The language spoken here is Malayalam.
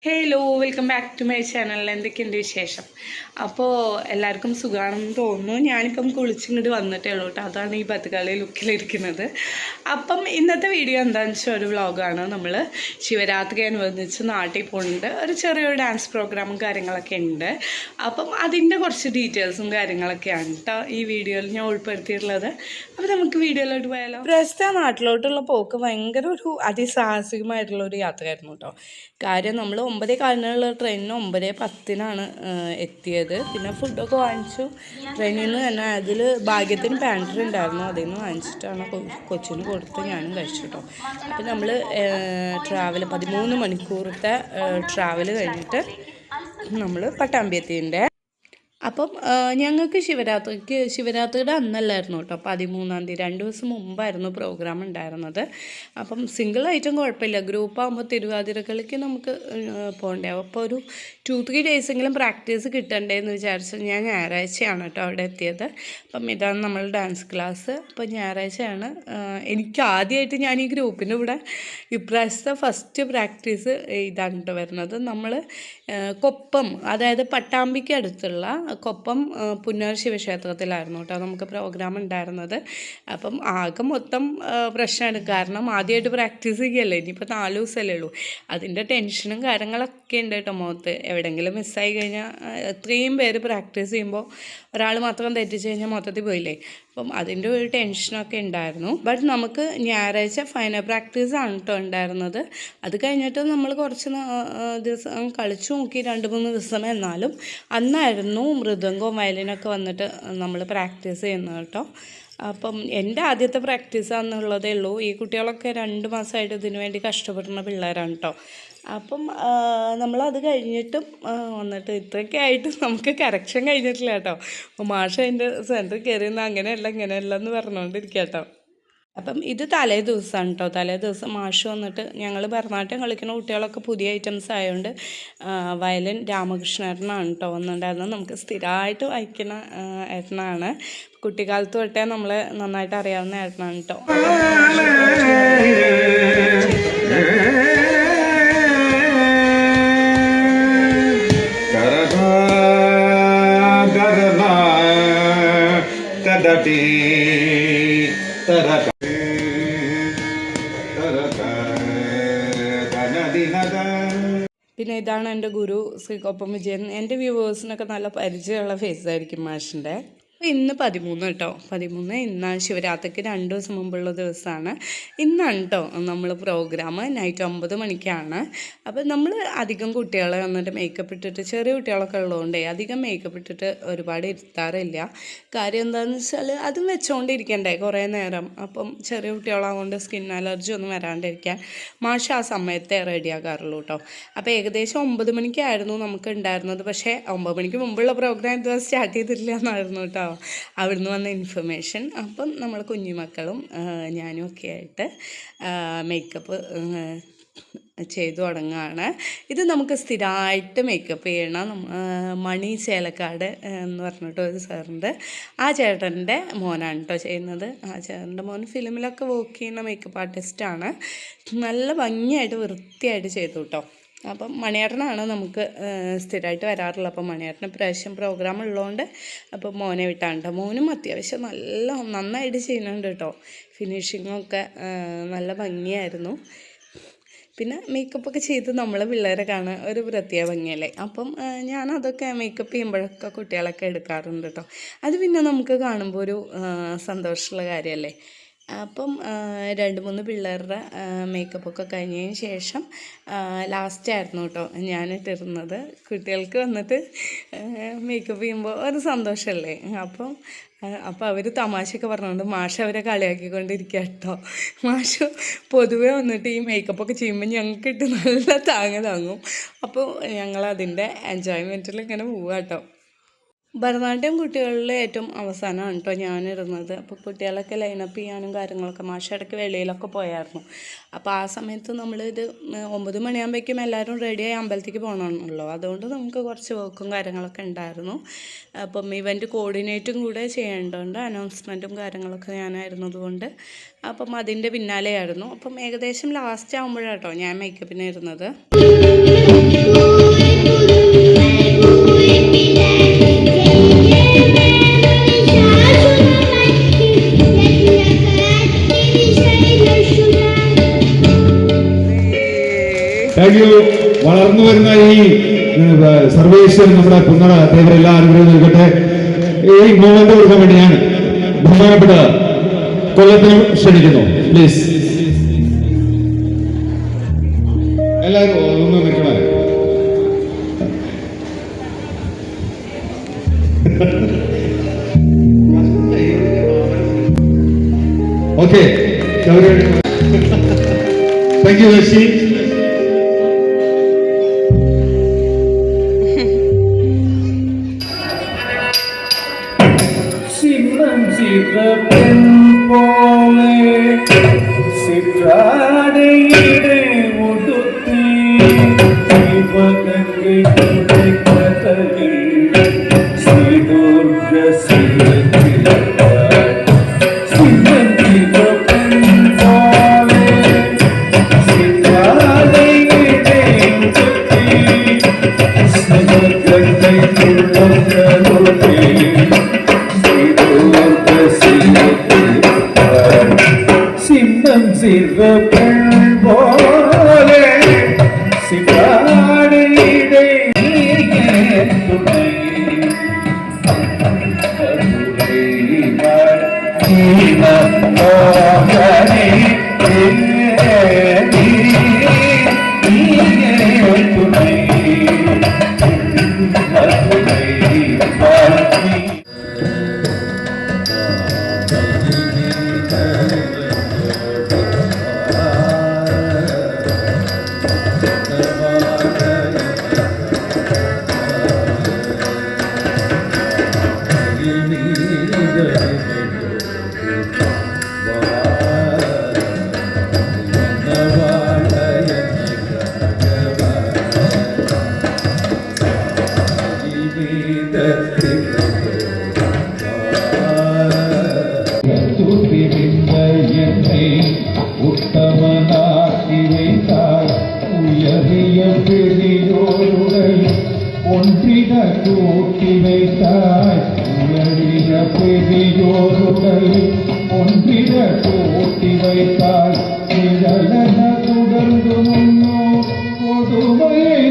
Hello, welcome back to my channel. എന്തൊക്കെയുണ്ട് വിശേഷം? അപ്പോൾ എല്ലാവർക്കും സുഖമാണെന്ന് തോന്നുന്നു. ഞാനിപ്പം കുളിച്ചിങ്ങോട്ട് വന്നിട്ടേ ഉള്ളൂ കേട്ടോ. അതാണ് ഈ ബത്തുകളി ലുക്കിലിരിക്കുന്നത്. അപ്പം ഇന്നത്തെ വീഡിയോ എന്താണെന്ന് വെച്ചാൽ ഒരു വ്ളോഗാണ്. നമ്മൾ ശിവരാത്രി അനുബന്ധിച്ച് നാട്ടിൽ പോകുന്നുണ്ട്. ഒരു ചെറിയൊരു ഡാൻസ് പ്രോഗ്രാമും കാര്യങ്ങളൊക്കെ ഉണ്ട്. അപ്പം അതിൻ്റെ കുറച്ച് ഡീറ്റെയിൽസും കാര്യങ്ങളൊക്കെയാണ് കേട്ടോ ഈ വീഡിയോയിൽ ഞാൻ ഉൾപ്പെടുത്തിയിട്ടുള്ളത്. അപ്പോൾ നമുക്ക് വീഡിയോയിലോട്ട് പോയാലോ. പ്രസ്ത നാട്ടിലോട്ടുള്ള പോക്ക് ഭയങ്കര ഒരു അതിസാഹസികമായിട്ടുള്ളൊരു യാത്രയായിരുന്നു കേട്ടോ. കാര്യം നമ്മൾ 9:15 ട്രെയിനിന് 9:10 എത്തിയത്. പിന്നെ ഫുഡൊക്കെ വാങ്ങിച്ചു ട്രെയിനിൽ നിന്ന് തന്നെ. അതിൽ ഭാഗ്യത്തിന് പാൻട്രി ഉണ്ടായിരുന്നു, അതിൽ നിന്ന് വാങ്ങിച്ചിട്ടാണ് കൊച്ചിന് കൊടുത്ത് ഞാനും കഴിച്ചു കേട്ടോ. അപ്പം നമ്മൾ ട്രാവൽ 13 മണിക്കൂറത്തെ ട്രാവൽ കഴിഞ്ഞിട്ട് നമ്മൾ പട്ടാമ്പിയെത്തിൻ്റെ. അപ്പം ഞങ്ങൾക്ക് ശിവരാത്രിയുടെ അന്നല്ലായിരുന്നു കേട്ടോ, 13-ാം തീയതി 2 ദിവസം മുമ്പായിരുന്നു പ്രോഗ്രാം ഉണ്ടായിരുന്നത്. അപ്പം സിംഗിളായിട്ടും കുഴപ്പമില്ല, ഗ്രൂപ്പാകുമ്പോൾ തിരുവാതിരക്കളിക്ക് നമുക്ക് പോകണ്ടേ. അപ്പോൾ ഒരു 2-3 ഡേയ്സെങ്കിലും പ്രാക്ടീസ് കിട്ടണ്ടേന്ന് വിചാരിച്ച് ഞാൻ ഞായറാഴ്ചയാണ് കേട്ടോ അവിടെ എത്തിയത്. അപ്പം ഇതാണ് നമ്മൾ ഡാൻസ് ക്ലാസ്. അപ്പോൾ ഞായറാഴ്ചയാണ്. എനിക്ക് ആദ്യമായിട്ട് ഞാൻ ഈ ഗ്രൂപ്പിൻ്റെ കൂടെ ഇപ്രാവശ്യത്തെ ഫസ്റ്റ് പ്രാക്ടീസ് ഇതാണ് കേട്ടോ വരുന്നത്. നമ്മൾ കൊപ്പം, അതായത് പട്ടാമ്പിക്ക് അടുത്തുള്ള കൊപ്പം പുന്നൂർ ശിവക്ഷേത്രത്തിലായിരുന്നു കേട്ടോ നമുക്ക് പ്രോഗ്രാം ഉണ്ടായിരുന്നത്. അപ്പം ആകെ മൊത്തം പ്രശ്നമാണ്, കാരണം ആദ്യമായിട്ട് പ്രാക്ടീസ് ചെയ്യുകയല്ലേ. ഇനിയിപ്പോൾ 4 ദിവസമല്ലേ ഉള്ളൂ. അതിൻ്റെ ടെൻഷനും കാര്യങ്ങളൊക്കെ ഉണ്ട് കേട്ടോ മുഖത്ത്. എവിടെയെങ്കിലും മിസ്സായി കഴിഞ്ഞാൽ എത്രയും പേര് പ്രാക്ടീസ് ചെയ്യുമ്പോൾ ഒരാൾ മാത്രം തെറ്റിച്ച് കഴിഞ്ഞാൽ മൊത്തത്തിൽ പോയില്ലേ. അപ്പം അതിൻ്റെ ഒരു ടെൻഷനൊക്കെ ഉണ്ടായിരുന്നു. ബട്ട് നമുക്ക് ഞായറാഴ്ച ഫൈനൽ പ്രാക്ടീസാണ് കേട്ടോ ഉണ്ടായിരുന്നത്. അത് കഴിഞ്ഞിട്ട് നമ്മൾ കുറച്ച് ദിവസം കളിച്ചു നോക്കി, 2-3 ദിവസം. എന്നാലും അന്നായിരുന്നു മൃദംഗവും വയലിനൊക്കെ വന്നിട്ട് നമ്മൾ പ്രാക്ടീസ് ചെയ്യുന്നത് കേട്ടോ. അപ്പം എൻ്റെ ആദ്യത്തെ പ്രാക്ടീസാണെന്നുള്ളതേ ഉള്ളൂ. ഈ കുട്ടികളൊക്കെ 2 മാസമായിട്ട് ഇതിനു വേണ്ടി കഷ്ടപ്പെടുന്ന പിള്ളേരാണ് കേട്ടോ. അപ്പം നമ്മളത് കഴിഞ്ഞിട്ടും വന്നിട്ട് ഇത്രയൊക്കെ ആയിട്ടും നമുക്ക് കറക്ഷൻ കഴിഞ്ഞിട്ടില്ല കേട്ടോ. അപ്പോൾ മാഷ് അതിൻ്റെ സെൻറ്ററിൽ കയറിയെന്ന് അങ്ങനെയല്ല ഇങ്ങനെയല്ല എന്ന് പറഞ്ഞുകൊണ്ടിരിക്കുക കേട്ടോ. അപ്പം ഇത് തലേ ദിവസമാണ് കേട്ടോ. തലേ ദിവസം മാഷ് വന്നിട്ട്, ഞങ്ങൾ ഭരതനാട്യം കളിക്കുന്ന കുട്ടികളൊക്കെ പുതിയ ഐറ്റംസ് ആയതുകൊണ്ട് വയലിൻ രാമകൃഷ്ണേട്ടനാണ് കേട്ടോ വന്നിട്ടുണ്ടായിരുന്നത്. നമുക്ക് സ്ഥിരമായിട്ട് വായിക്കുന്ന ഏട്ടനാണ്. കുട്ടിക്കാലത്ത് തൊട്ടേ നമ്മളെ നന്നായിട്ട് അറിയാവുന്ന ഏട്ടനാണ് കേട്ടോ. പിന്നെ ഇതാണ് എൻ്റെ ഗുരു ശ്രീ കൊപ്പം വിജയൻ. എൻ്റെ വ്യൂവേഴ്സിനൊക്കെ നല്ല പരിചയമുള്ള ഫേസായിരിക്കും മാഷിൻ്റെ. ഇന്ന് 13 കേട്ടോ. 13 ഇന്നാണ് ശിവരാത്രിക്ക് 2 ദിവസം മുമ്പുള്ള ദിവസമാണ്. ഇന്നാണ് കേട്ടോ നമ്മൾ പ്രോഗ്രാം. നൈറ്റ് 9 മണിക്കാണ്. അപ്പം നമ്മൾ അധികം കുട്ടികളെ വന്നിട്ട് മേക്കപ്പ് ഇട്ടിട്ട്, ചെറിയ കുട്ടികളൊക്കെ ഉള്ളതുകൊണ്ടേ അധികം മേക്കപ്പ് ഇട്ടിട്ട് ഒരുപാട് ഇരുത്താറില്ല. കാര്യം എന്താണെന്ന് വെച്ചാൽ അതും വെച്ചുകൊണ്ടിരിക്കണ്ടേ കുറേ നേരം. അപ്പം ചെറിയ കുട്ടികളാകൊണ്ട് സ്കിൻ അലർജി ഒന്നും വരാണ്ടിരിക്കാൻ മാഷ് ആ സമയത്തെ റെഡിയാക്കാറുള്ളൂ കേട്ടോ. അപ്പോൾ ഏകദേശം 9 മണിക്കായിരുന്നു നമുക്ക് ഉണ്ടായിരുന്നത്. പക്ഷേ 9 മണിക്ക് മുമ്പുള്ള പ്രോഗ്രാം ഇതുവരെ സ്റ്റാർട്ട് ചെയ്തിട്ടില്ല എന്നായിരുന്നു കേട്ടോ അവിടുന്ന് വന്ന ഇൻഫർമേഷൻ. അപ്പം നമ്മൾ കുഞ്ഞുമക്കളും ഞാനും ഒക്കെ ആയിട്ട് മേക്കപ്പ് ചെയ്തു തുടങ്ങുകയാണ്. ഇത് നമുക്ക് സ്ഥിരമായിട്ട് മേക്കപ്പ് ചെയ്യണം. മണി ചേലക്കാട് എന്ന് പറഞ്ഞിട്ട് ഒരു സാറുണ്ട്. ആ ചേട്ടൻ്റെ മോനാണ് കേട്ടോ ചെയ്യുന്നത്. ആ ചേട്ടൻ്റെ മോൻ ഫിലിമിലൊക്കെ വർക്ക് ചെയ്യുന്ന മേക്കപ്പ് ആർട്ടിസ്റ്റാണ്. നല്ല ഭംഗിയായിട്ട് വൃത്തിയായിട്ട് ചെയ്തു കേട്ടോ. അപ്പം മണിയേട്ടനാണ് നമുക്ക് സ്ഥിരമായിട്ട് വരാറുള്ളത്. അപ്പം മണിയേട്ടന് പ്രാവശ്യം പ്രോഗ്രാം ഉള്ളതുകൊണ്ട് അപ്പം മോനെ വിട്ടാണ്ട്. മോനും അത്യാവശ്യം നന്നായിട്ട് ചെയ്യുന്നുണ്ട് കേട്ടോ. ഫിനിഷിങ്ങൊക്കെ നല്ല ഭംഗിയായിരുന്നു. പിന്നെ മേക്കപ്പൊക്കെ ചെയ്ത് നമ്മൾ പിള്ളേരെ കാണാൻ ഒരു പ്രത്യേക ഭംഗിയല്ലേ. അപ്പം ഞാനതൊക്കെ മേക്കപ്പ് ചെയ്യുമ്പോഴൊക്കെ കുട്ടികളൊക്കെ എടുക്കാറുണ്ട് കേട്ടോ. അത് പിന്നെ നമുക്ക് കാണുമ്പോൾ ഒരു സന്തോഷമുള്ള കാര്യമല്ലേ. അപ്പം 2-3 പിള്ളേരുടെ മേക്കപ്പൊക്കെ കഴിഞ്ഞതിന് ശേഷം ലാസ്റ്റായിരുന്നു കേട്ടോ ഞാനിട്ടിരുന്നത്. കുട്ടികൾക്ക് വന്നിട്ട് മേക്കപ്പ് ചെയ്യുമ്പോൾ ഒരു സന്തോഷമല്ലേ. അപ്പം അവർ തമാശയൊക്കെ പറഞ്ഞുകൊണ്ട് മാഷ് അവരെ കളിയാക്കിക്കൊണ്ടിരിക്കുക കേട്ടോ. മാഷ് പൊതുവെ വന്നിട്ട് ഈ മേക്കപ്പൊക്കെ ചെയ്യുമ്പോൾ ഞങ്ങൾക്കിട്ട് നല്ല താങ്ങും. അപ്പോൾ ഞങ്ങളതിൻ്റെ എൻജോയ്മെൻറ്റിൽ ഇങ്ങനെ പോവുക കേട്ടോ. ഭരതനാട്യം കുട്ടികളിൽ ഏറ്റവും അവസാനമാണ് കേട്ടോ ഞാനിരുന്നത്. അപ്പോൾ കുട്ടികളൊക്കെ ലൈനപ്പ് ചെയ്യാനും കാര്യങ്ങളൊക്കെ, മാഷ് ഇടയ്ക്ക് വെളിയിലൊക്കെ പോയായിരുന്നു. അപ്പോൾ ആ സമയത്ത് നമ്മളിത് 9 മണിയാകുമ്പോഴേക്കും എല്ലാവരും റെഡിയായി അമ്പലത്തേക്ക് പോകണമല്ലോ. അതുകൊണ്ട് നമുക്ക് കുറച്ച് വർക്കും കാര്യങ്ങളൊക്കെ ഉണ്ടായിരുന്നു. അപ്പം ഇവൻ്റ് കോർഡിനേറ്റും കൂടെ ചെയ്യേണ്ടതുകൊണ്ട് അനൗൺസ്മെൻറ്റും കാര്യങ്ങളൊക്കെ ഞാനായിരുന്നതുകൊണ്ട് അപ്പം അതിൻ്റെ പിന്നാലെയായിരുന്നു. അപ്പം ഏകദേശം ലാസ്റ്റ് ആകുമ്പോഴാട്ടോ ഞാൻ മേക്കപ്പിന് ഇരുന്നത്. Thank you. വളർന്നു വരുന്ന ഈ സർവേശ്വരൻ നമ്മുടെ കുന്നറ ദേവരെല്ലാം അനുഗ്രഹം നൽകട്ടെ. ഈ മൂവ്മെന്റ് കൊടുക്കാൻ വേണ്ടി ഞാൻ ബഹുമാനപ്പെട്ട കൊല്ലത്തിന് ക്ഷണിക്കുന്നു. പ്ലീസ് എല്ലാവരും ഒന്ന് നിൽക്കണേ. Okay, thank you Sasi. சிற்றாடையிடை உடுத்தி சிவகங்கை கதலில் ஸ்ரீதுர்க சிவத்திலத்தாள் சிவந்திவ பெண் போலே சிற்றாடையிடை உடுத்தி சிவகங்கை கதலில் சின்னம் சிவ பெண் போலே சிவாடிடை துணை உத்தமனாக்கி வைத்தாய் உயரிய பெரியோருடை ஒன்றிட கூட்டி வைத்தாய் உயரிய பெரியோருடை ஒன்றிட கூட்டி வைத்தாய் நிழலன தொடர்ந்து முன்னோ கொடுமையை